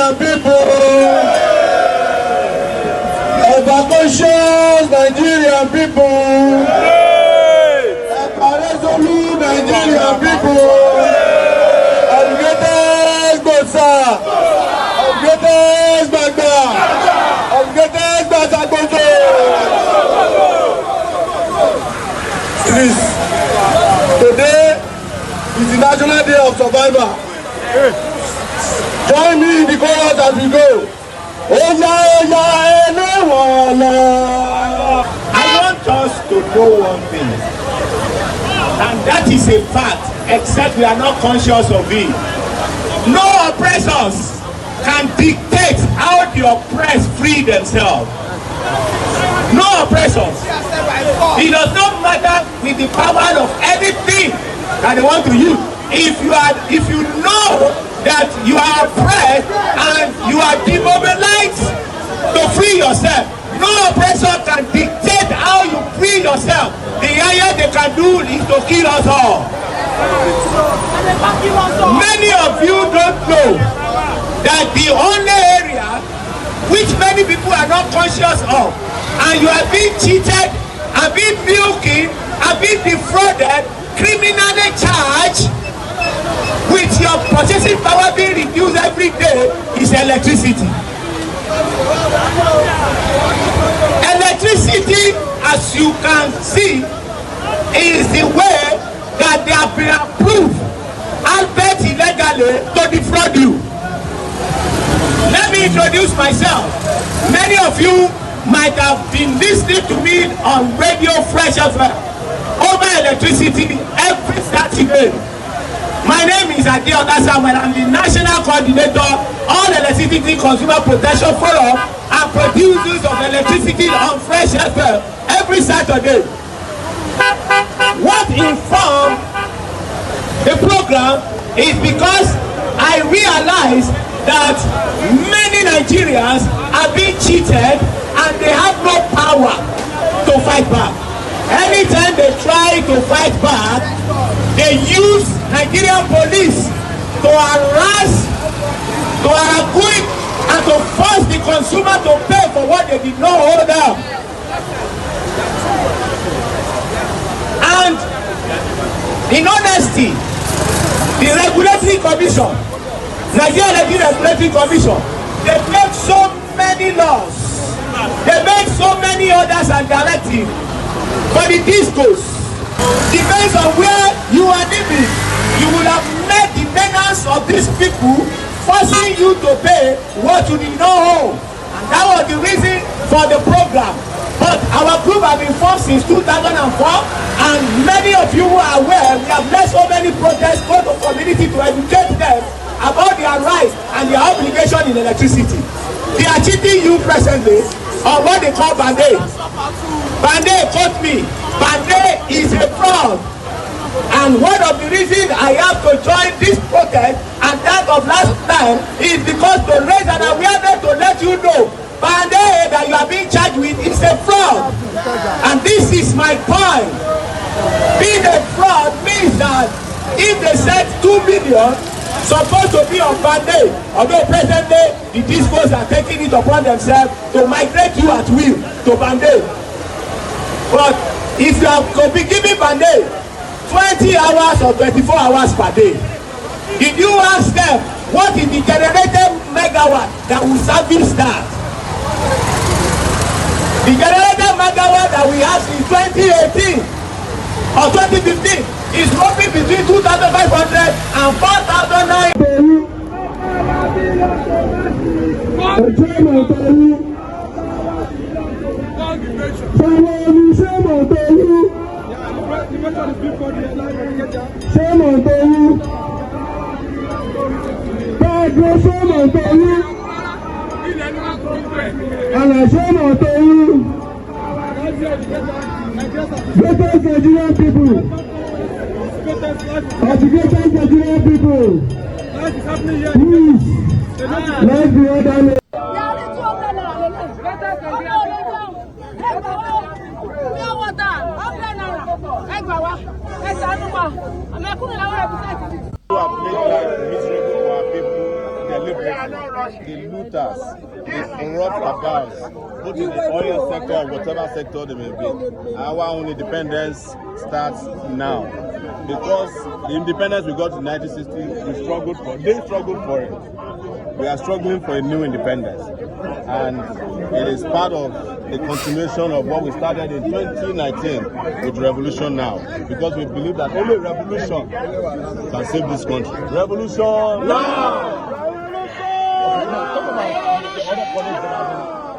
Nigerian people. Conscious Nigerian people. Resolute Nigerian people. Greatest Bosa. Greatest Bagba. Greatest Basakoto. Please, today is the National Day of Survivor. Join me in the chorus as we go. I want us to know one thing, and that is a fact, except we are not conscious of it. No oppressors can dictate how the oppressed free themselves. No oppressors. It does not matter with the power of anything that they want to use. If you know that you are oppressed and you are demobilized to free yourself, no oppressor can dictate how you free yourself. The higher they can do is to kill us all. Many of you don't know that the only area which many people are not conscious of, and you are being cheated, are being milking, are being defrauded, criminally charged, with your purchasing power being reduced every day, is electricity. Electricity, as you can see, is the way that they have been approved, albeit illegally, to defraud you. Let me introduce myself. Many of you might have been listening to me on Radio Fresh FM over electricity every Saturday. My name is Adiola Samuel. I'm the National Coordinator on Electricity Consumer Protection Forum and producers of electricity on Fresh FM every Saturday. What informed the program is because I realized that many Nigerians are being cheated and they have no power to fight back. Anytime they try to fight back, they use Nigerian police to harass, to equip, and to force the consumer to pay for what they did not hold up. And in honesty, the Regulatory Commission, Nigeria Regulatory Commission, they make so many laws, they make so many orders and directives, but the discourse depends on where you are living. You will have met the menace of these people forcing you to pay what you did not owe. And that was the reason for the program. But our group has been formed since 2004, and many of you who are aware, we have led so many protests go to community to educate them about their rights and their obligation in electricity. They are cheating you presently on what they call Band-Aid. Band-Aid caught me. Band-Aid is a fraud. And one of the reasons I have to join this protest and that of last time is because to raise an awareness to let you know Band-Aid that you are being charged with is a fraud. And this is my point. Being a fraud means that if they said 2 million supposed to be on Band-Aid, although presently the discos are taking it upon themselves to migrate you at will to Band-Aid. But if you have to be giving Band-Aid 20 hours or 24 hours per day, did you ask them what is the generated megawatt that will service that? The generated megawatt that we have in 2018 or 2015 is roughly between 2,500 and 4,009. Shame on you. Pedro, shame on you. And I shame on you. Greatest Nigerian people. Educated Nigerian people. Please, let's be orderly. Who have made life miserable for our people, they're deliberacy, the looters, the corrupt cabals, both in the oil sector or whatever sector they may be. Our own independence starts now. Because the independence we got in 1960, they struggled for it. We are struggling for a new independence. And it is part of the continuation of what we started in 2019 with Revolution Now. Because we believe that only revolution can save this country. Revolution now!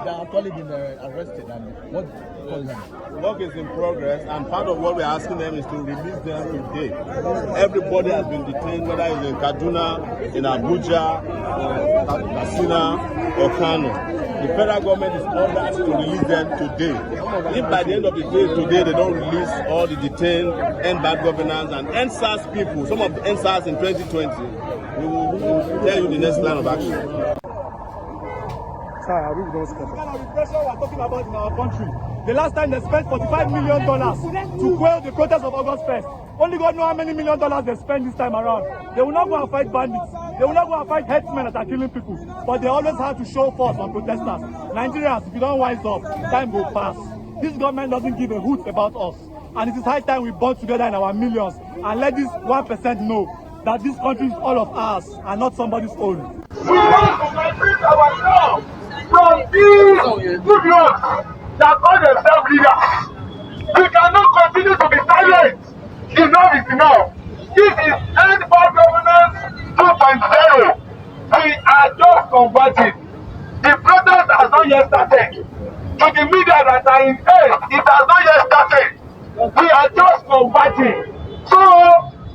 They are actually been arrested, and what calls them? Work is in progress, and part of what we are asking them is to release them today. Everybody has been detained, whether it's in Kaduna, in Abuja, Katsina, or Kano. The federal government is ordered to release them today. If by the end of the day today they don't release all the detained, end bad governance, and end SARS people, some of the end SARS in 2020, we will tell you the next line of action. What kind of repression we are talking about in our country? The last time they spent $45 million to quell the protest of August 1st. Only God knows how many $1 million they spend this time around. They will not go and fight bandits. They will not go and fight headsmen that are killing people. But they always have to show force on protesters. Nigerians, if you don't wise up, time will pass. This government doesn't give a hoot about us. And it is high time we bond together in our millions and let this 1% know that this country is all of ours and not somebody's own. We want to liberate ourselves from these good lords that call themselves leaders. We cannot continue to be silent. Enough is enough. This is end bad governance 2.0. We are just converting. The protest has not yet started. To the media that are in haste, it has not yet started. We are just converting. So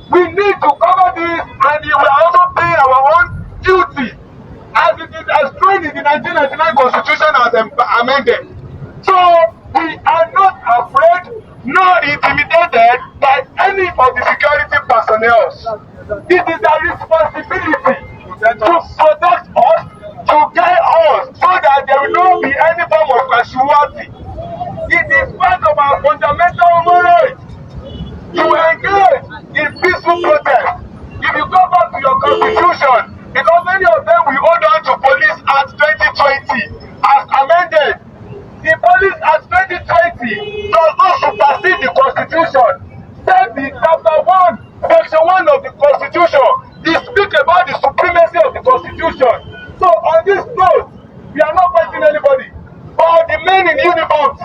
we need to cover this, and we are also paying our own duty as it is explained in the 1999 Constitution as amended. So we are not afraid nor intimidated by any of the security personnel. It is a responsibility to protect us, to guide us, so that there will not be any form of casualty. It is part of our fundamental human right to engage in peaceful protest. If you go back to your constitution, because many of them will hold on to Police Act 2020 as amended. The Police Act 2020 does not supersede the Constitution. Then the chapter 1, section 1 of the Constitution, they speak about the supremacy of the Constitution. So on this note, we are not fighting anybody. But the men in uniforms,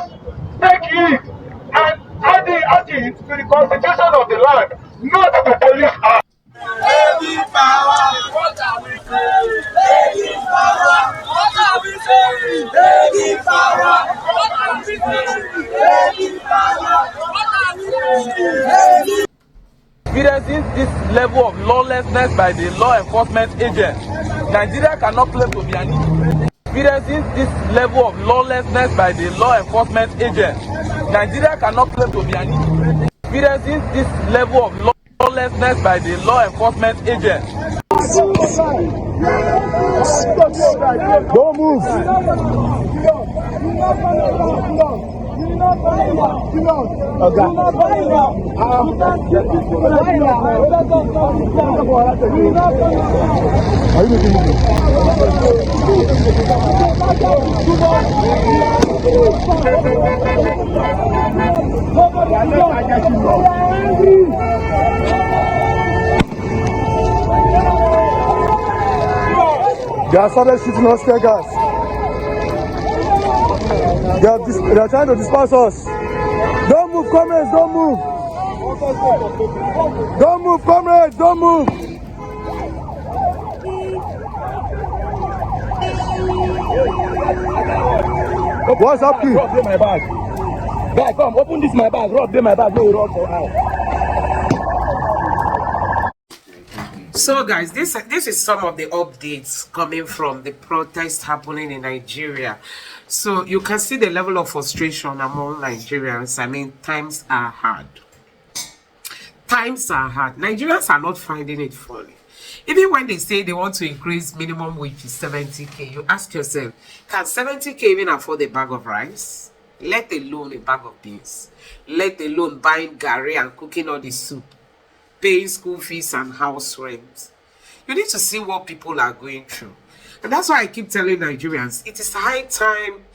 take it and add it to the Constitution of the land, not to the Police Act. Heavy power, what are we saying? Heavy power, what are we saying? Heavy power, what are we saying? Heavy power, what are we saying? Experiencing this level of lawlessness by the law enforcement agents, Nigeria cannot claim to be an independent. Experiencing this level of lawlessness by the law enforcement agents, Nigeria cannot claim to be an independent. Experiencing this level of lawlessness by the law enforcement agents. Don't move. They have started shooting us tear gas. They are trying to disperse us. Don't move, comrades, don't move. Don't move, comrades, don't move. What's happening? Rob, dey my bag. Guy, come, open this my bag. Rob, dey my bag. No, Rob for now. So guys, this is some of the updates coming from the protest happening in Nigeria. So you can see the level of frustration among Nigerians. I mean, times are hard. Times are hard. Nigerians are not finding it funny. Even when they say they want to increase minimum wage to 70k, you ask yourself, can 70k even afford a bag of rice? Let alone a bag of beans. Let alone buying garri and cooking all the soup, paying school fees and house rent. You need to see what people are going through. And that's why I keep telling Nigerians, it is high time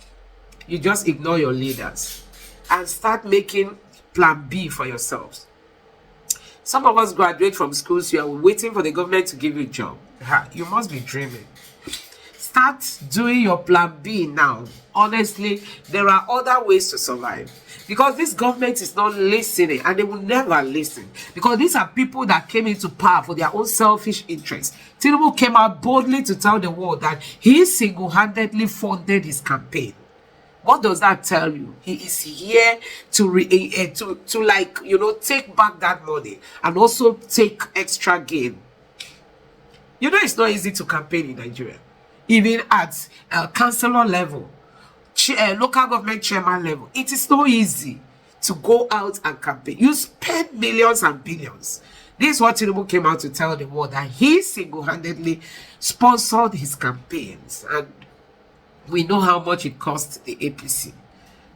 you just ignore your leaders and start making plan B for yourselves. Some of us graduate from schools, you are waiting for the government to give you a job. You must be dreaming. Start doing your plan B now. Honestly, there are other ways to survive. Because this government is not listening, and they will never listen. Because these are people that came into power for their own selfish interests. Tinubu came out boldly to tell the world that he single-handedly funded his campaign. What does that tell you? He is here to like, you know, take back that money and also take extra gain. You know, it's not easy to campaign in Nigeria. Even at councillor level, local government chairman level, it is not easy to go out and campaign. You spend millions and billions. This is what Tinubu came out to tell the world, that he single-handedly sponsored his campaigns, and we know how much it cost the APC.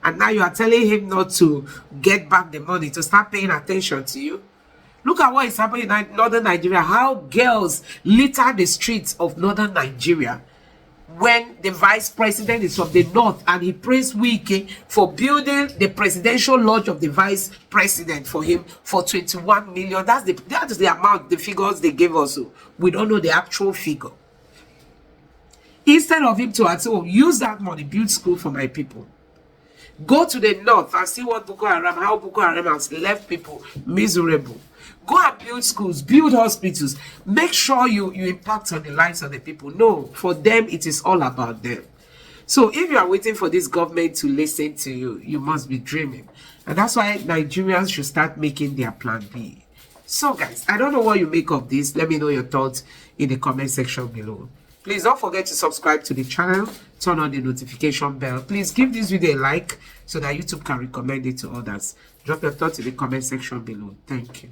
And now you are telling him not to get back the money, to start paying attention to you. Look at what is happening in northern Nigeria, how girls litter the streets of northern Nigeria when the vice president is from the north, and he praised Wike for building the presidential lodge of the vice president for him for 21 million. That is the amount, the figures they gave us. We don't know the actual figure. Instead of him to at home, use that money, build school for my people. Go to the north and see what how Boko Haram has left people miserable. Go and build schools, build hospitals. Make sure you impact on the lives of the people. No, for them, it is all about them. So if you are waiting for this government to listen to you, you must be dreaming. And that's why Nigerians should start making their plan B. So guys, I don't know what you make of this. Let me know your thoughts in the comment section below. Please don't forget to subscribe to the channel, turn on the notification bell. Please give this video a like so that YouTube can recommend it to others. Drop your thoughts in the comment section below. Thank you.